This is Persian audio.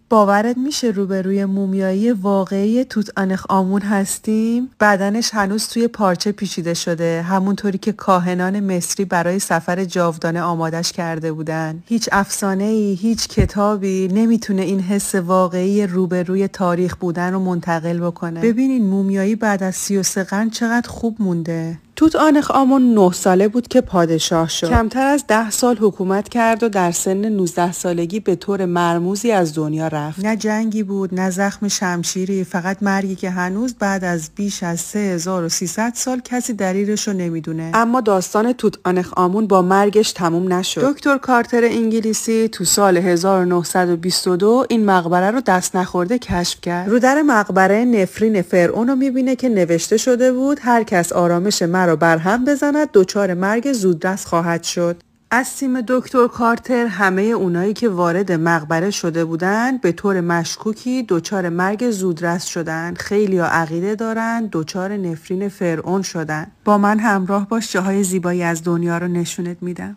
باورت میشه روبروی مومیایی واقعی توت‌عنخ‌آمون هستیم؟ بدنش هنوز توی پارچه پیچیده شده، همونطوری که کاهنان مصری برای سفر جاودانه آمادش کرده بودن. هیچ افسانه‌ای، هیچ کتابی نمیتونه این حس واقعی روبروی تاریخ بودن رو منتقل بکنه. ببینین مومیایی بعد از 33 قرن چقدر خوب مونده. توت‌عنخ‌آمون 9 ساله بود که پادشاه شد. کمتر از 10 سال حکومت کرد و در سن 19 سالگی به طور مرموزی از دنیا رفت. نه جنگی بود، نه زخم شمشیری، فقط مرگی که هنوز بعد از بیش از 3300 سال کسی دلیلش رو نمیدونه. اما داستان توت‌عنخ‌آمون با مرگش تموم نشد. دکتر کارتر انگلیسی تو سال 1922 این مقبره رو دست نخورده کشف کرد. رو در مقبره نفرین فرعون رو میبینه که نوشته شده بود هر کس آرامش مرا برهم بزند دچار مرگ زودرس خواهد شد. از تیم دکتر کارتر همه اونایی که وارد مقبره شده بودن به طور مشکوکی دچار مرگ زودرس شدن. خیلی‌ها عقیده دارن دچار نفرین فرعون شدن. با من همراه باش، جاهای زیبایی از دنیا رو نشونت میدم.